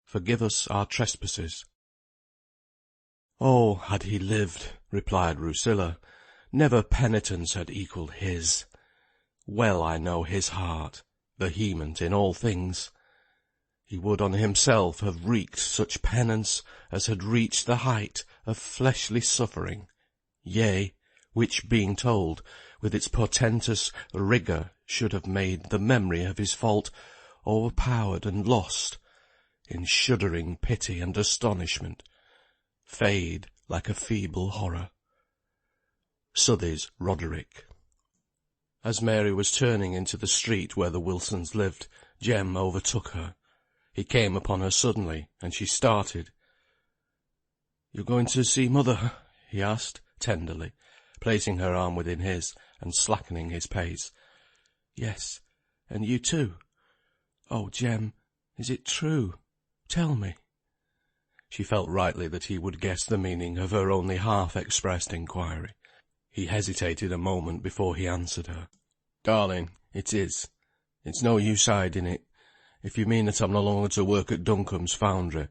Forgive us our trespasses. Oh, had he lived, replied Rusilla, never penitence had equalled his. Well I know his heart, vehement in all things. He would on himself have wreaked such penance as had reached the height of fleshly suffering, yea, which being told, with its portentous rigour should have made the memory of his fault overpowered and lost, in shuddering pity and astonishment, fade like a feeble horror. Southey's Roderick. As Mary was turning into the street where the Wilsons lived, Jem overtook her. He came upon her suddenly, and she started. "You're going to see mother?" he asked, tenderly, placing her arm within his, and slackening his pace. "Yes, and you too. Oh, Jem, is it true? Tell me." She felt rightly that he would guess the meaning of her only half-expressed inquiry. He hesitated a moment before he answered her. "Darling, it is. It's no use hiding it, if you mean that I'm no longer to work at Duncombe's foundry.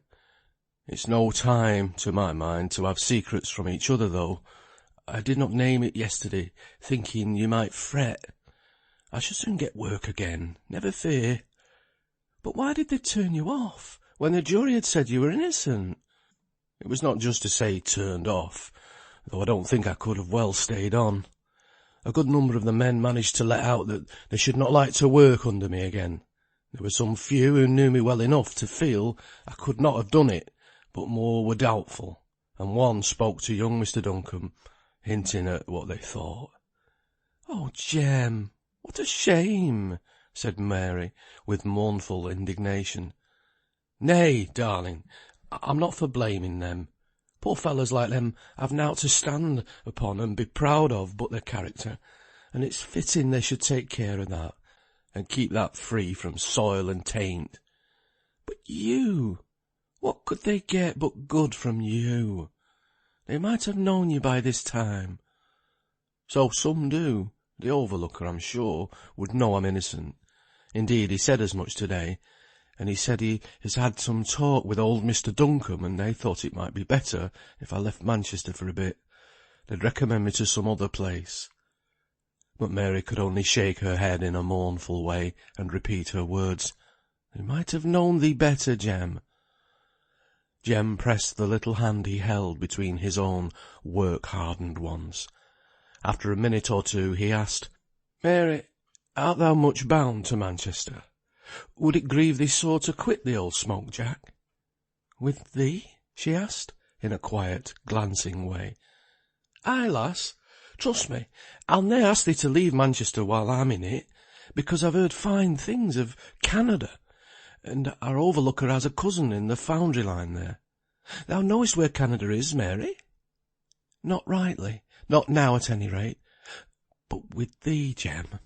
It's no time, to my mind, to have secrets from each other, though. I did not name it yesterday, thinking you might fret. I shall soon get work again, never fear." "But why did they turn you off, when the jury had said you were innocent?" "It was not just to say turned off, though I don't think I could have well stayed on. A good number of the men managed to let out that they should not like to work under me again. There were some few who knew me well enough to feel I could not have done it, but more were doubtful, and one spoke to young Mr. Duncombe, hinting at what they thought." "Oh, Jem, what a shame!" said Mary, with mournful indignation. "Nay, darling, I'm not for blaming them. Poor fellows like them have nowt to stand upon and be proud of but their character, and it's fitting they should take care of that, and keep that free from soil and taint. But you, what could they get but good from you? They might have known you by this time." "So some do. The overlooker, I'm sure, would know I'm innocent. Indeed, he said as much to-day, and he said he has had some talk with old Mr. Duncombe, and they thought it might be better if I left Manchester for a bit. They'd recommend me to some other place." But Mary could only shake her head in a mournful way, and repeat her words. "They might have known thee better, Jem." Jem pressed the little hand he held between his own work-hardened ones. After a minute or two he asked, "Mary, art thou much bound to Manchester? Would it grieve thee sore to quit the old smoke jack?" "With thee?" she asked, in a quiet, glancing way. "Ay, lass. Trust me, I'll ne'er ask thee to leave Manchester while I'm in it, because I've heard fine things of Canada, and our overlooker has a cousin in the foundry line there. Thou knowest where Canada is, Mary?" "Not rightly, not now at any rate. But with thee, Jem,"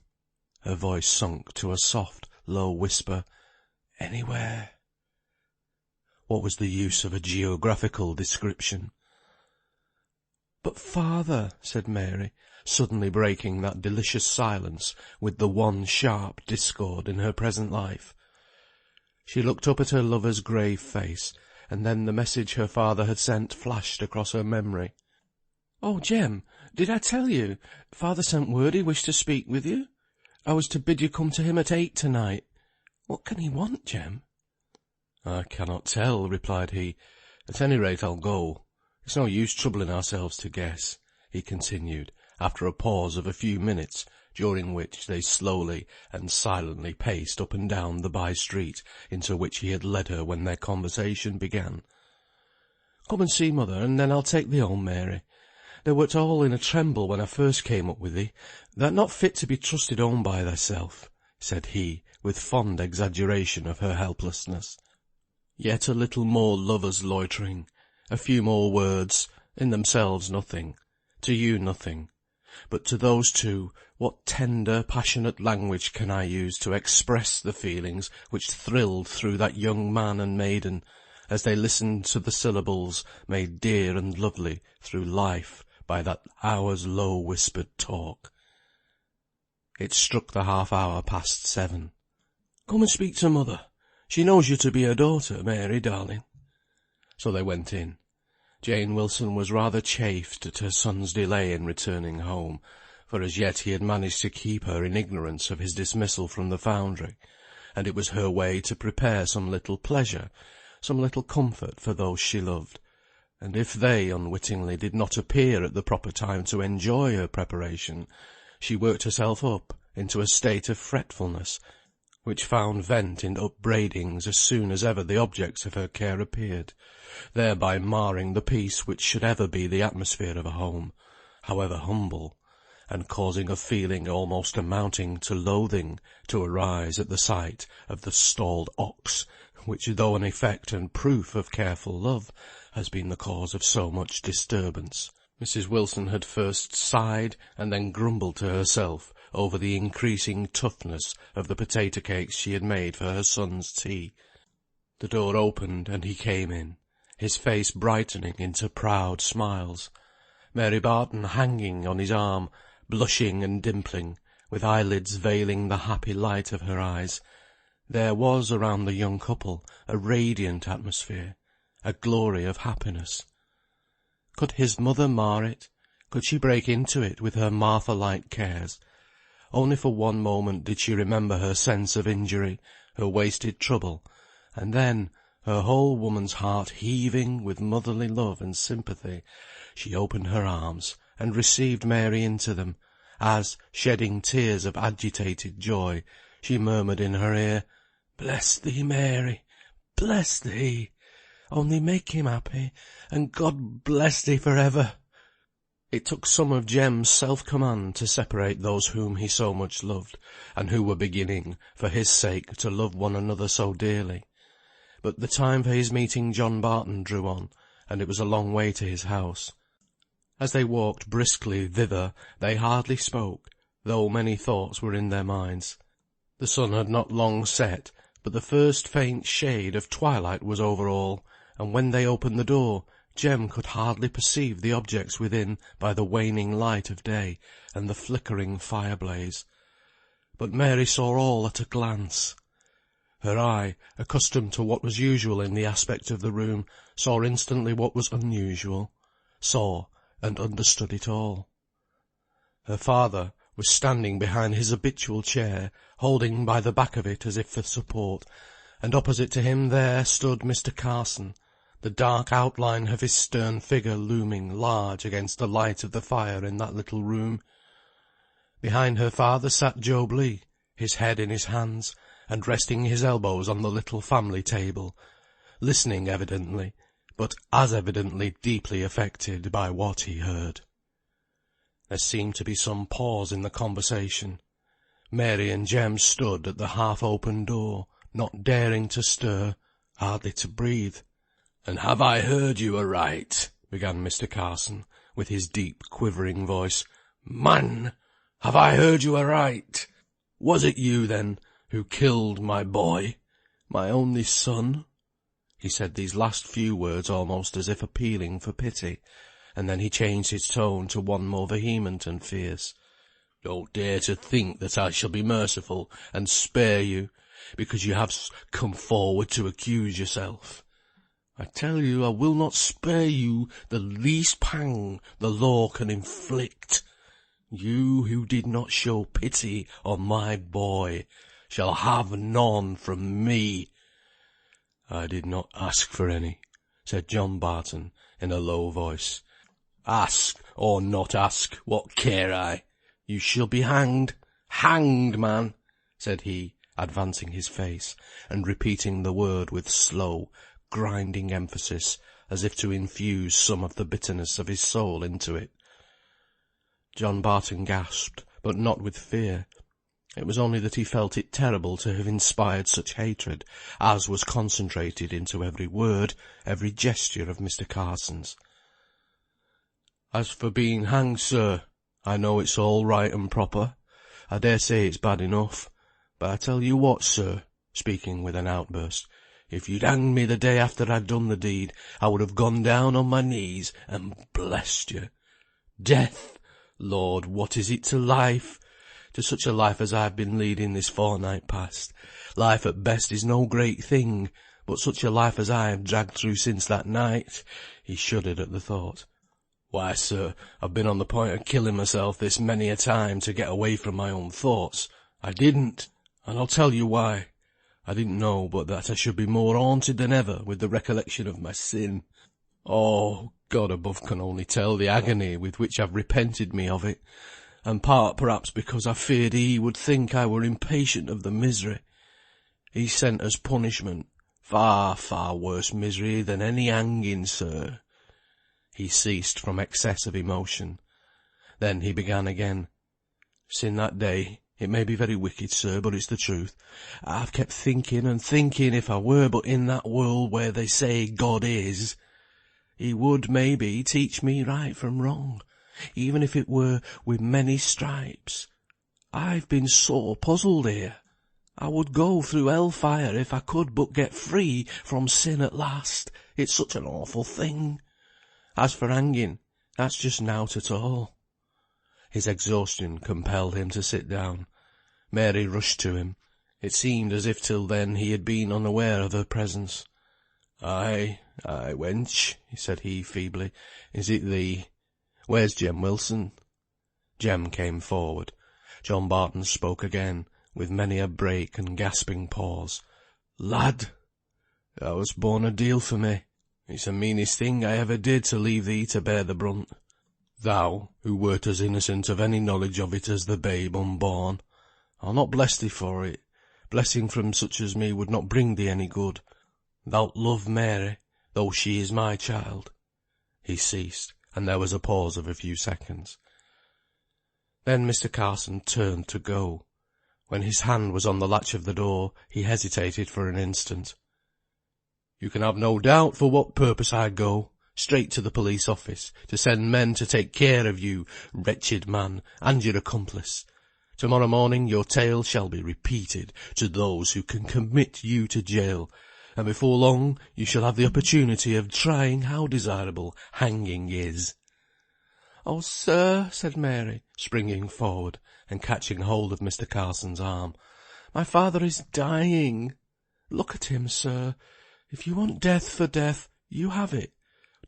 her voice sunk to a soft, low whisper, "anywhere." What was the use of a geographical description? "But father," said Mary, suddenly breaking that delicious silence with the one sharp discord in her present life. She looked up at her lover's grave face, and then the message her father had sent flashed across her memory. "Oh, Jem, did I tell you? Father sent word he wished to speak with you. I was to bid you come to him at 8 tonight. What can he want, Jem?" "I cannot tell," replied he. "At any rate I'll go. It's no use troubling ourselves to guess," he continued, after a pause of a few minutes, during which they slowly and silently paced up and down the by-street into which he had led her when their conversation began. "Come and see mother, and then I'll take thee home, Mary. Thou wert all in a tremble when I first came up with thee. Thou'rt not fit to be trusted home by thyself," said he, with fond exaggeration of her helplessness. Yet a little more lovers' loitering, a few more words, in themselves nothing, to you nothing, but to those two, what tender, passionate language can I use to express the feelings which thrilled through that young man and maiden, as they listened to the syllables made dear and lovely through life by that hour's low whispered talk. It struck the half hour past 7. "Come and speak to mother. She knows you to be her daughter, Mary, darling." So they went in. Jane Wilson was rather chafed at her son's delay in returning home, for as yet he had managed to keep her in ignorance of his dismissal from the foundry, and it was her way to prepare some little pleasure, some little comfort for those she loved, and if they, unwittingly, did not appear at the proper time to enjoy her preparation, she worked herself up into a state of fretfulness, which found vent in upbraidings as soon as ever the objects of her care appeared, thereby marring the peace which should ever be the atmosphere of a home, however humble, and causing a feeling almost amounting to loathing to arise at the sight of the stalled ox, which, though an effect and proof of careful love, has been the cause of so much disturbance. Mrs. Wilson had first sighed and then grumbled to herself over the increasing toughness of the potato cakes she had made for her son's tea. The door opened and he came in, his face brightening into proud smiles, Mary Barton hanging on his arm, blushing and dimpling, with eyelids veiling the happy light of her eyes. There was around the young couple a radiant atmosphere, a glory of happiness. Could his mother mar it? Could she break into it with her Martha-like cares? Only for one moment did she remember her sense of injury, her wasted trouble, and then, her whole woman's heart heaving with motherly love and sympathy, she opened her arms and received Mary into them, as, shedding tears of agitated joy, she murmured in her ear, "Bless thee, Mary, bless thee! Only make him happy, and God bless thee for ever." It took some of Jem's self-command to separate those whom he so much loved, and who were beginning, for his sake, to love one another so dearly. But the time for his meeting John Barton drew on, and it was a long way to his house. As they walked briskly thither, they hardly spoke, though many thoughts were in their minds. The sun had not long set, but the first faint shade of twilight was over all, and when they opened the door, Jem could hardly perceive the objects within by the waning light of day and the flickering fire-blaze. But Mary saw all at a glance. Her eye, accustomed to what was usual in the aspect of the room, saw instantly what was unusual, saw and understood it all. Her father was standing behind his habitual chair, holding by the back of it as if for support, and opposite to him there stood Mr. Carson, the dark outline of his stern figure looming large against the light of the fire in that little room. Behind her father sat Job Legh, his head in his hands, and resting his elbows on the little family table, listening evidently, but as evidently deeply affected by what he heard. There seemed to be some pause in the conversation. Mary and Jem stood at the half-open door, not daring to stir, hardly to breathe. "And have I heard you aright?" began Mr. Carson, with his deep quivering voice. "Man, have I heard you aright? Was it you, then, who killed my boy, my only son?" He said these last few words almost as if appealing for pity, and then he changed his tone to one more vehement and fierce. "Don't dare to think that I shall be merciful and spare you, because you have come forward to accuse yourself. I tell you I will not spare you the least pang the law can inflict. You who did not show pity on my boy shall have none from me." "I did not ask for any," said John Barton in a low voice. "Ask or not ask, what care I? You shall be hanged, hanged, man," said he, advancing his face, and repeating the word with slow, grinding emphasis, as if to infuse some of the bitterness of his soul into it. John Barton gasped, but not with fear. It was only that he felt it terrible to have inspired such hatred as was concentrated into every word, every gesture of Mr. Carson's. "As for being hanged, sir, I know it's all right and proper. I dare say it's bad enough. But I tell you what, sir," speaking with an outburst, "if you'd hanged me the day after I'd done the deed, I would have gone down on my knees and blessed you. Death! Lord, what is it to life? to such a life as I've been leading this fortnight past. Life at best is no great thing, but such a life as I have dragged through since that night." He shuddered at the thought. "Why, sir, I've been on the point of killing myself this many a time to get away from my own thoughts. I didn't, and I'll tell you why. I didn't know but that I should be more haunted than ever with the recollection of my sin. Oh, God above can only tell the agony with which I've repented me of it, and part perhaps because I feared he would think I were impatient of the misery. He sent as punishment far, far worse misery than any hanging, sir." He ceased from excess of emotion. Then he began again. "Sin that day, it may be very wicked, sir, but it's the truth, I've kept thinking and thinking if I were but in that world where they say God is, he would, maybe, teach me right from wrong, even if it were with many stripes. I've been so puzzled here. I would go through hell fire if I could but get free from sin at last. It's such an awful thing. As for hanging, that's just nought at all." His exhaustion compelled him to sit down. Mary rushed to him. It seemed as if till then he had been unaware of her presence. Aye, wench," said he feebly. "Is it thee? Where's Jem Wilson?" Jem came forward. John Barton spoke again, with many a break and gasping pause. "Lad, thou hast borne a deal for me. It's the meanest thing I ever did to leave thee to bear the brunt. Thou, who wert as innocent of any knowledge of it as the babe unborn. I'll not bless thee for it. Blessing from such as me would not bring thee any good. Thou'lt love Mary, though she is my child." He ceased, and there was a pause of a few seconds. Then Mr. Carson turned to go. When his hand was on the latch of the door, he hesitated for an instant. "You can have no doubt for what purpose I go. Straight to the police office, to send men to take care of you, wretched man, and your accomplice. Tomorrow morning your tale shall be repeated to those who can commit you to jail, and before long you shall have the opportunity of trying how desirable hanging is." "Oh, sir," said Mary, springing forward and catching hold of Mr. Carson's arm, "my father is dying. Look at him, sir. If you want death for death, you have it.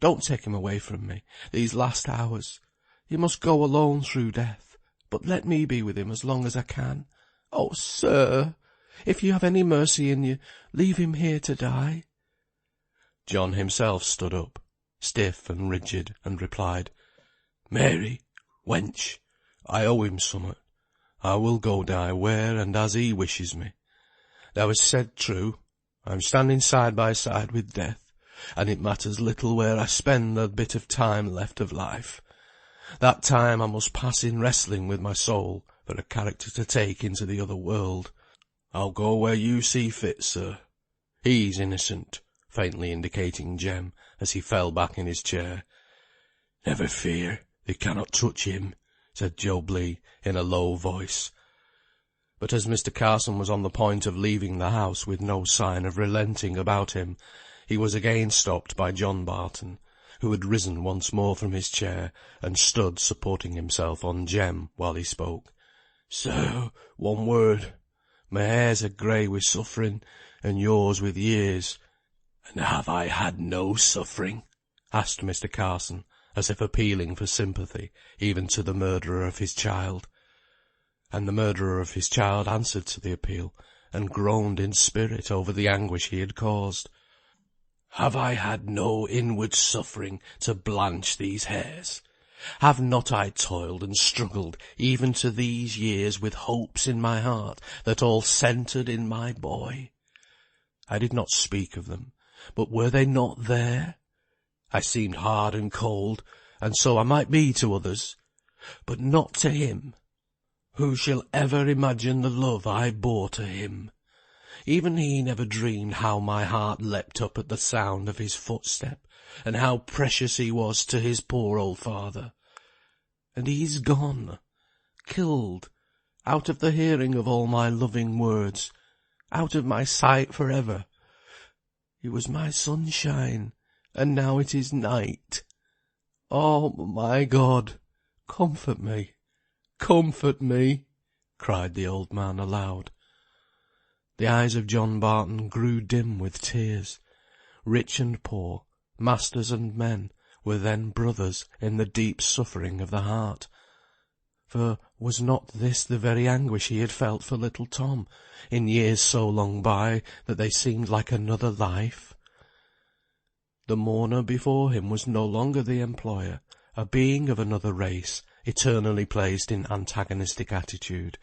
Don't take him away from me, these last hours. He must go alone through death, but let me be with him as long as I can. Oh, sir, if you have any mercy in you, leave him here to die." John himself stood up, stiff and rigid, and replied, "Mary, wench, I owe him summat. I will go die where and as he wishes me. Thou hast said true. I am standing side by side with death, and it matters little where I spend the bit of time left of life. That time I must pass in wrestling with my soul for a character to take into the other world. I'll go where you see fit, sir. He's innocent," faintly indicating Jem, as he fell back in his chair. "Never fear, they cannot touch him," said Job Legh, in a low voice. But as Mr. Carson was on the point of leaving the house with no sign of relenting about him, he was again stopped by John Barton, who had risen once more from his chair, and stood supporting himself on Jem while he spoke. "Sir, one word. My hairs are grey with suffering, and yours with years." "And have I had no suffering?" asked Mr. Carson, as if appealing for sympathy even to the murderer of his child. And the murderer of his child answered to the appeal, and groaned in spirit over the anguish he had caused. "Have I had no inward suffering to blanch these hairs? Have not I toiled and struggled even to these years with hopes in my heart that all centred in my boy? I did not speak of them, but were they not there? I seemed hard and cold, and so I might be to others, but not to him. Who shall ever imagine the love I bore to him? Even he never dreamed how my heart leapt up at the sound of his footstep, and how precious he was to his poor old father. And he's gone, killed, out of the hearing of all my loving words, out of my sight for ever. He was my sunshine, and now it is night. Oh, my God, comfort me, comfort me, cried the old man aloud. The eyes of John Barton grew dim with tears. Rich and poor, masters and men, were then brothers in the deep suffering of the heart. For was not this the very anguish he had felt for little Tom, in years so long by that they seemed like another life? The mourner before him was no longer the employer, a being of another race, eternally placed in antagonistic attitude,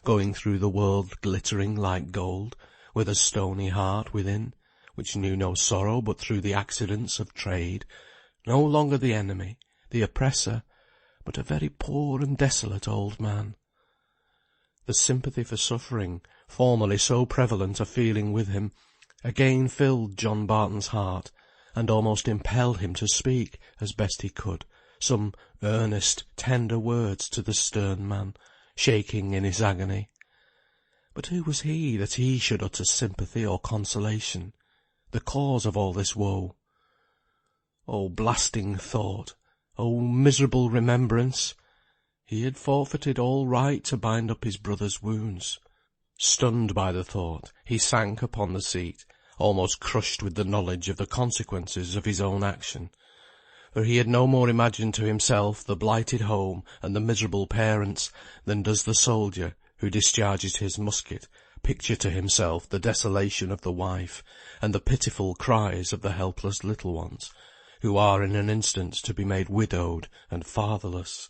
going through the world glittering like gold, with a stony heart within, which knew no sorrow but through the accidents of trade, no longer the enemy, the oppressor, but a very poor and desolate old man. The sympathy for suffering, formerly so prevalent a feeling with him, again filled John Barton's heart, and almost impelled him to speak, as best he could, some earnest, tender words to the stern man, shaking in his agony. But who was he that he should utter sympathy or consolation, the cause of all this woe? O blasting thought! O miserable remembrance! He had forfeited all right to bind up his brother's wounds. Stunned by the thought, he sank upon the seat, almost crushed with the knowledge of the consequences of his own action. For he had no more imagined to himself the blighted home and the miserable parents than does the soldier, who discharges his musket, picture to himself the desolation of the wife, and the pitiful cries of the helpless little ones, who are in an instant to be made widowed and fatherless.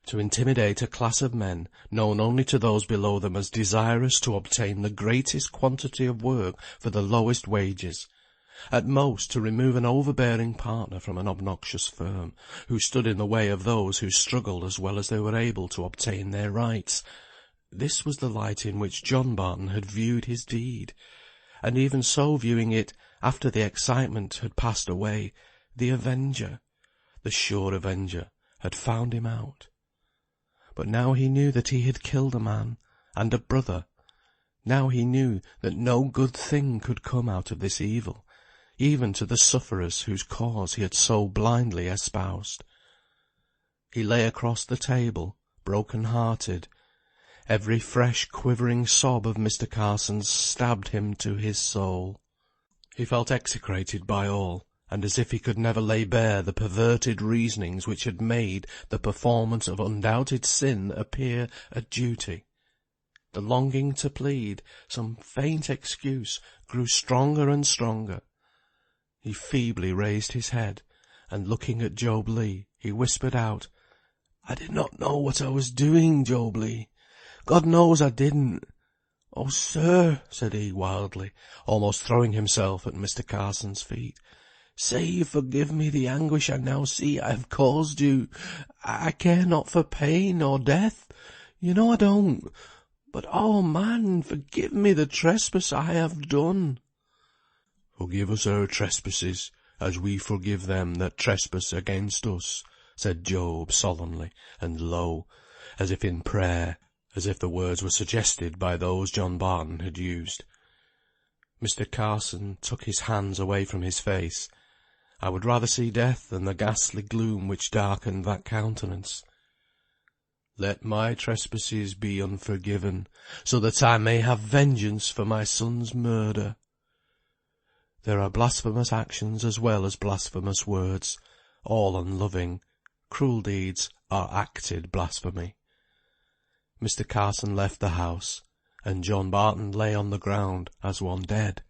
To intimidate a class of men, known only to those below them as desirous to obtain the greatest quantity of work for the lowest wages; at most to remove an overbearing partner from an obnoxious firm, who stood in the way of those who struggled as well as they were able to obtain their rights. This was the light in which John Barton had viewed his deed, and even so viewing it, after the excitement had passed away, the avenger, the sure avenger, had found him out. But now he knew that he had killed a man, and a brother. Now he knew that no good thing could come out of this evil, even to the sufferers whose cause he had so blindly espoused. He lay across the table, broken-hearted. Every fresh quivering sob of Mr. Carson's stabbed him to his soul. He felt execrated by all, and as if he could never lay bare the perverted reasonings which had made the performance of undoubted sin appear a duty. The longing to plead some faint excuse grew stronger and stronger. He feebly raised his head, and looking at Job Legh, he whispered out, "I did not know what I was doing, Job Legh. God knows I didn't." "Oh, sir," said he wildly, almost throwing himself at Mr. Carson's feet, "say you forgive me the anguish I now see I have caused you. I care not for pain or death. You know I don't. But, oh man, forgive me the trespass I have done." "Forgive us our trespasses, as we forgive them that trespass against us," said Job solemnly and low, as if in prayer, as if the words were suggested by those John Barton had used. Mr. Carson took his hands away from his face. I would rather see death than the ghastly gloom which darkened that countenance. "Let my trespasses be unforgiven, so that I may have vengeance for my son's murder." There are blasphemous actions as well as blasphemous words, all unloving. Cruel deeds are acted blasphemy. Mr. Carson left the house, and John Barton lay on the ground as one dead.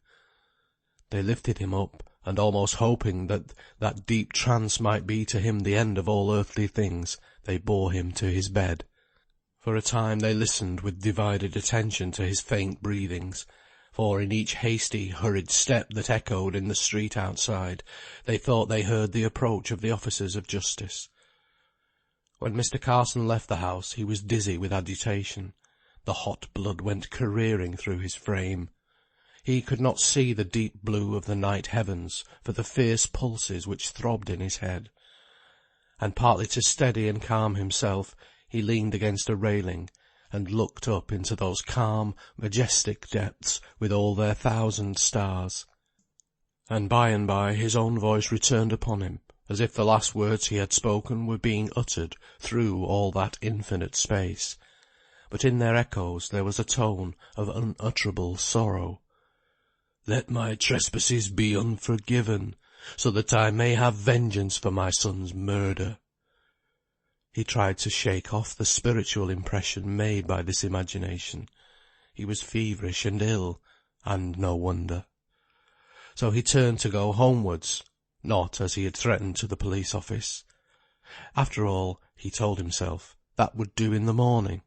They lifted him up, and almost hoping that that deep trance might be to him the end of all earthly things, they bore him to his bed. For a time they listened with divided attention to his faint breathings, for in each hasty, hurried step that echoed in the street outside, they thought they heard the approach of the officers of justice. When Mr. Carson left the house he was dizzy with agitation. The hot blood went careering through his frame. He could not see the deep blue of the night heavens for the fierce pulses which throbbed in his head. And partly to steady and calm himself, he leaned against a railing, and looked up into those calm, majestic depths with all their 1,000 stars. And by his own voice returned upon him, as if the last words he had spoken were being uttered through all that infinite space. but in their echoes there was a tone of unutterable sorrow. "Let my trespasses be unforgiven, so that I may have vengeance for my son's murder." He tried to shake off the spiritual impression made by this imagination. He was feverish and ill, and no wonder. So he turned to go homewards, not, as he had threatened, to the police office. After all, he told himself, that would do in the morning.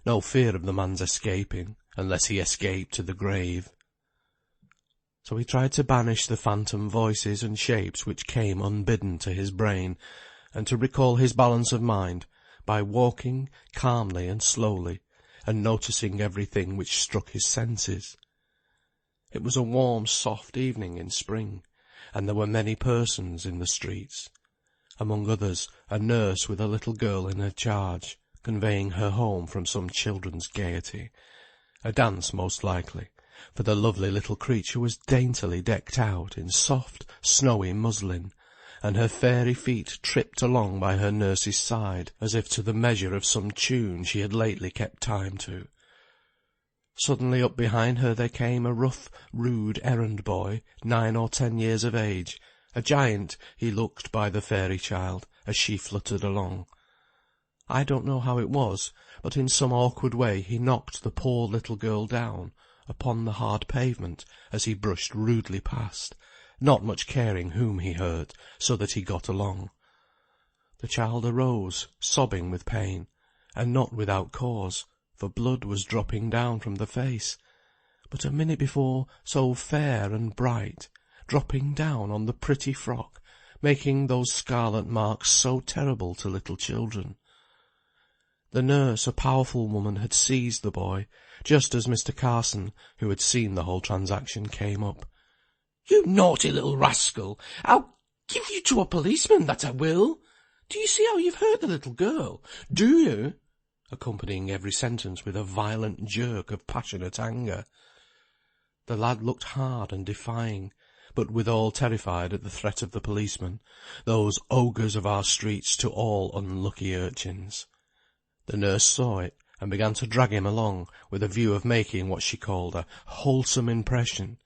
No fear of the man's escaping, unless he escaped to the grave. So he tried to banish the phantom voices and shapes which came unbidden to his brain, and to recall his balance of mind by walking calmly and slowly, and noticing everything which struck his senses. It was a warm, soft evening in spring, and there were many persons in the streets. Among others, a nurse with a little girl in her charge, conveying her home from some children's gaiety. A dance most likely, for the lovely little creature was daintily decked out in soft, snowy muslin, and her fairy feet tripped along by her nurse's side, as if to the measure of some tune she had lately kept time to. Suddenly up behind her there came a rough, rude errand boy, 9 or 10 years of age, a giant he looked by the fairy child, as she fluttered along. I don't know how it was, but in some awkward way he knocked the poor little girl down upon the hard pavement as he brushed rudely past, not much caring whom he hurt, so that he got along. The child arose, sobbing with pain, and not without cause, for blood was dropping down from the face, but a minute before so fair and bright, dropping down on the pretty frock, making those scarlet marks so terrible to little children. The nurse, a powerful woman, had seized the boy, just as Mr. Carson, who had seen the whole transaction, came up. "You naughty little rascal! I'll give you to a policeman, that I will! Do you see how you've hurt the little girl? Do you?" accompanying every sentence with a violent jerk of passionate anger. The lad looked hard and defying, but withal terrified at the threat of the policeman, those ogres of our streets to all unlucky urchins. The nurse saw it, and began to drag him along, with a view of making what she called a wholesome impression.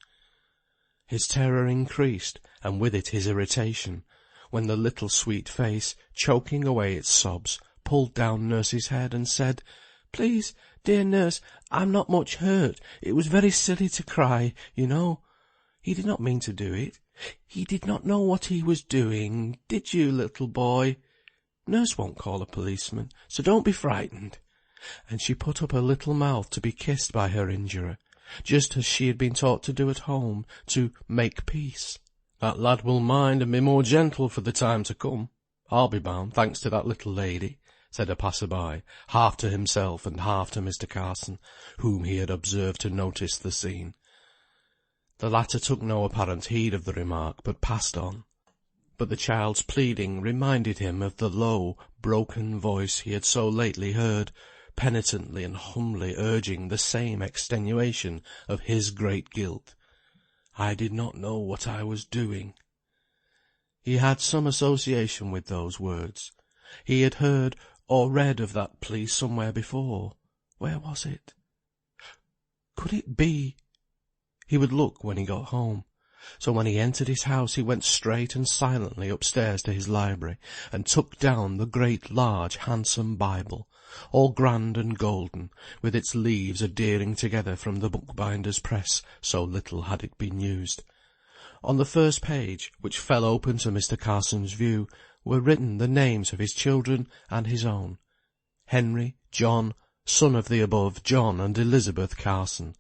His terror increased, and with it his irritation, when the little sweet face, choking away its sobs, pulled down nurse's head and said, "Please, dear nurse, I'm not much hurt. It was very silly to cry, you know. He did not mean to do it. He did not know what he was doing. Did you, little boy? Nurse won't call a policeman, so don't be frightened." And she put up her little mouth to be kissed by her injurer, just as she had been taught to do at home, to make peace. "That lad will mind and be more gentle for the time to come, I'll be bound, thanks to that little lady," said a passer-by, half to himself and half to Mr. Carson, whom he had observed to notice the scene. The latter took no apparent heed of the remark, but passed on. But the child's pleading reminded him of the low, broken voice he had so lately heard, penitently and humbly urging the same extenuation of his great guilt. "I did not know what I was doing." He had some association with those words. He had heard or read of that plea somewhere before. Where was it? Could it be? He would look when he got home. So when he entered his house he went straight and silently upstairs to his library, and took down the great large handsome Bible, all grand and golden, with its leaves adhering together from the bookbinder's press, so little had it been used. On the first page, which fell open to Mr. Carson's view, were written the names of his children and his own. Henry, John, son of the above John and Elizabeth Carson,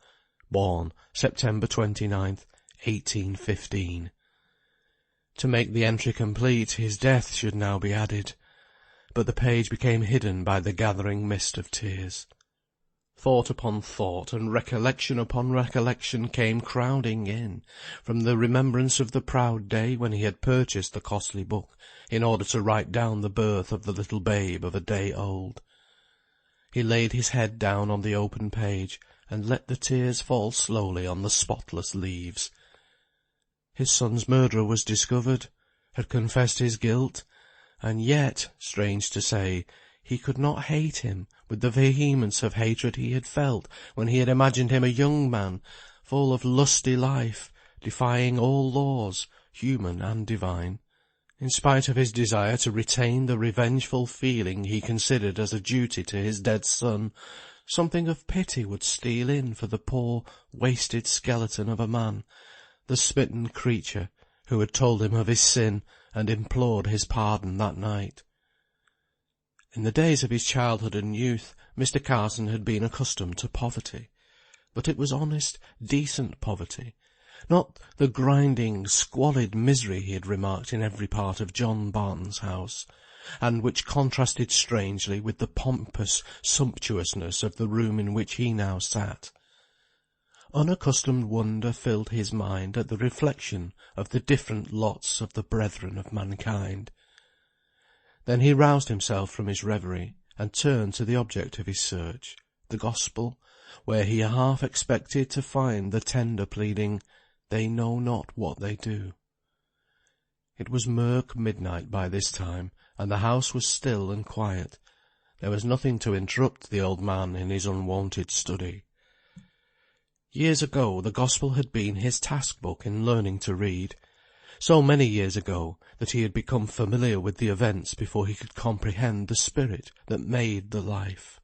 born September 29th, 1815. To make the entry complete, his death should now be added, but the page became hidden by the gathering mist of tears. Thought upon thought and recollection upon recollection came crowding in, from the remembrance of the proud day when he had purchased the costly book, in order to write down the birth of the little babe of a day old. He laid his head down on the open page, and let the tears fall slowly on the spotless leaves. His son's murderer was discovered, had confessed his guilt, and yet, strange to say, He could not hate him with the vehemence of hatred he had felt when he had imagined him a young man, full of lusty life, defying all laws, human and divine. In spite of his desire to retain the revengeful feeling he considered as a duty to his dead son, something of pity would steal in for the poor, wasted skeleton of a man, the smitten creature who had told him of his sin and implored his pardon that night. In the days of his childhood and youth, Mr. Carson had been accustomed to poverty, but it was honest, decent poverty, not the grinding, squalid misery he had remarked in every part of John Barton's house, and which contrasted strangely with the pompous sumptuousness of the room in which he now sat. Unaccustomed wonder filled his mind at the reflection of the different lots of the brethren of mankind. Then he roused himself from his reverie, and turned to the object of his search, the Gospel, where he half expected to find the tender pleading, "They know not what they do." It was murk midnight by this time, and the house was still and quiet. There was nothing to interrupt the old man in his unwonted study. Years ago the Gospel had been his task-book in learning to read, so many years ago that he had become familiar with the events before he could comprehend the spirit that made the life.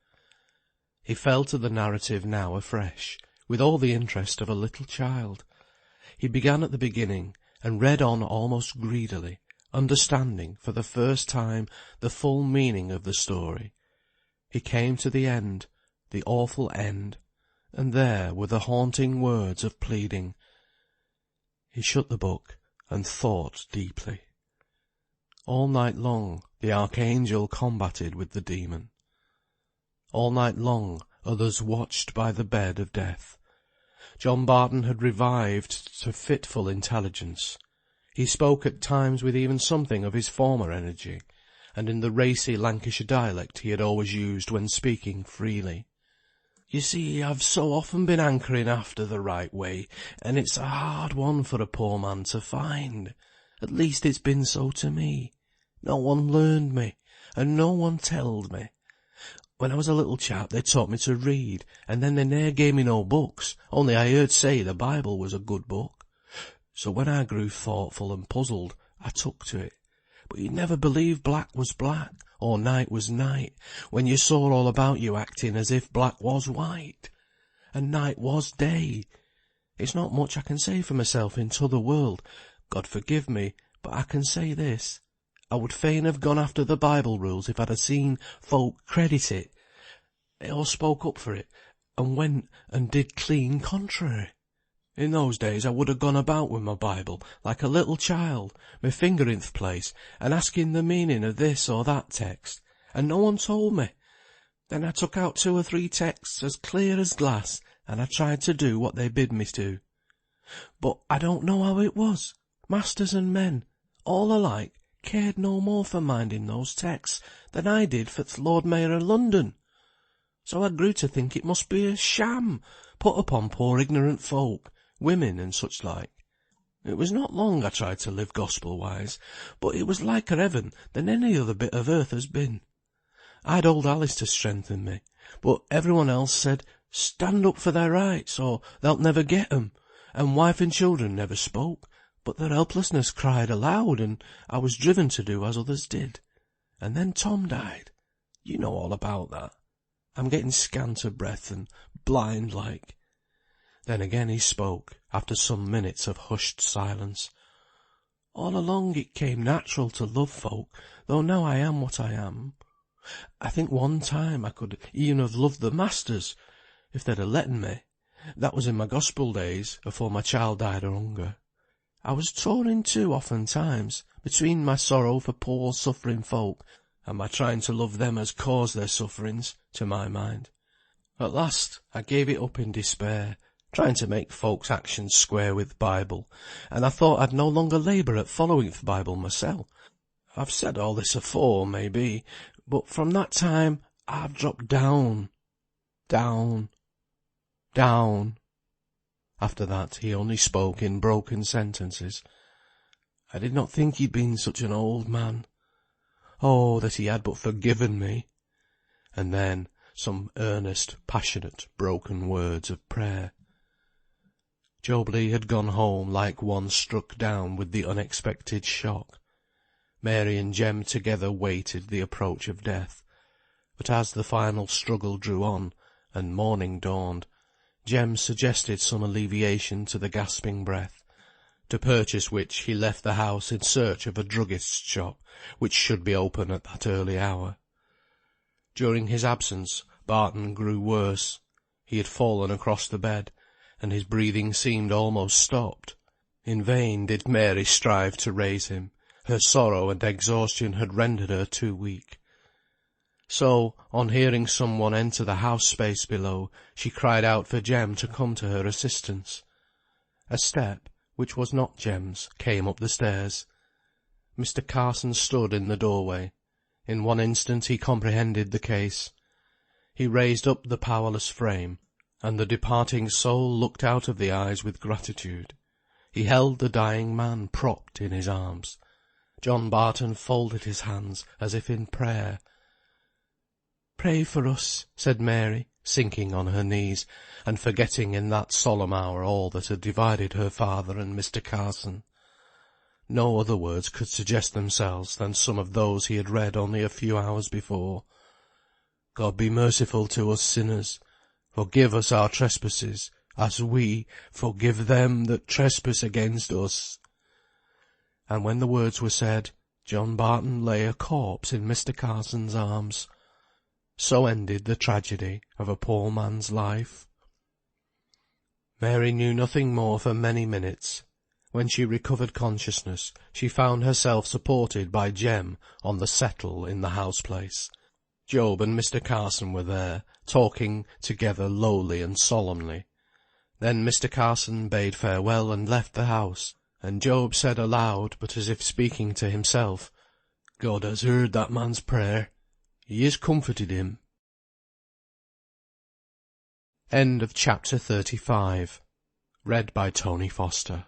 He fell to the narrative now afresh, with all the interest of a little child. He began at the beginning, and read on almost greedily, understanding for the first time the full meaning of the story. He came to the end, the awful end, and there were the haunting words of pleading. He shut the book, and thought deeply. All night long the archangel combated with the demon. All night long others watched by the bed of death. John Barton had revived to fitful intelligence. He spoke at times with even something of his former energy, and in the racy Lancashire dialect he had always used when speaking freely. "You see, I've so often been hankering after the right way, and it's a hard one for a poor man to find. At least it's been so to me. No one learned me, and no one telled me. When I was a little chap they taught me to read, and then they ne'er gave me no books, only I heard say the Bible was a good book. So when I grew thoughtful and puzzled, I took to it. But you'd never believe black was black, or night was night, when you saw all about you acting as if black was white, and night was day. It's not much I can say for myself in t'other world, God forgive me, but I can say this. I would fain have gone after the Bible rules if I'd have seen folk credit it, or spoke up for it, and went and did clean contrary. In those days I would have gone about with my Bible, like a little child, my finger in th' place, and asking the meaning of this or that text, and no one told me. Then I took out 2 or 3 texts as clear as glass, and I tried to do what they bid me do. But I don't know how it was. Masters and men, all alike, cared no more for minding those texts than I did for th' Lord Mayor of London. So I grew to think it must be a sham put upon poor ignorant folk, women and such like. It was not long I tried to live gospel-wise, but it was liker heaven than any other bit of earth has been. I'd old Alice to strengthen me, but everyone else said, stand up for their rights, or thou'lt never get 'em, and wife and children never spoke, but their helplessness cried aloud, and I was driven to do as others did. And then Tom died. You know all about that. I'm getting scant of breath and blind like." Then again he spoke, after some minutes of hushed silence. "All along it came natural to love folk, though now I am what I am. I think one time I could e'en have loved the masters, if they'd have letten me. That was in my gospel days, afore my child died of hunger. I was torn in two oftentimes, between my sorrow for poor suffering folk, and my trying to love them as caused their sufferings, to my mind. At last I gave it up in despair, trying to make folks' actions square with Bible, and I thought I'd no longer labour at following th' Bible myself. I've said all this afore, maybe, but from that time I've dropped down. After that he only spoke in broken sentences. I did not think he'd been such an old man. Oh, that he had but forgiven me! and then some earnest, passionate, broken words of prayer. Job had gone home like one struck down with the unexpected shock. Mary and Jem together waited the approach of death. But as the final struggle drew on, and morning dawned, Jem suggested some alleviation to the gasping breath, to purchase which he left the house in search of a druggist's shop, which should be open at that early hour. During his absence, Barton grew worse. He had fallen across the bed, and his breathing seemed almost stopped. In vain did Mary strive to raise him. Her sorrow and exhaustion had rendered her too weak. So, on hearing some one enter the house space below, she cried out for Jem to come to her assistance. A step, which was not Jem's, came up the stairs. Mr. Carson stood in the doorway. In one instant he comprehended the case. He raised up the powerless frame, and the departing soul looked out of the eyes with gratitude. He held the dying man propped in his arms. John Barton folded his hands as if in prayer. "Pray for us," said Mary, sinking on her knees, and forgetting in that solemn hour all that had divided her father and Mr. Carson. No other words could suggest themselves than some of those he had read only a few hours before. "God be merciful to us sinners. Forgive us our trespasses, as we forgive them that trespass against us." And when the words were said, John Barton lay a corpse in Mr. Carson's arms. So ended the tragedy of a poor man's life. Mary knew nothing more for many minutes. When she recovered consciousness, she found herself supported by Jem on the settle in the house-place. Job and Mr. Carson were there, talking together lowly and solemnly. Then Mr. Carson bade farewell and left the house, and Job said aloud, but as if speaking to himself, "God has heard that man's prayer. He has comforted him." End of chapter 35. Read by Tony Foster.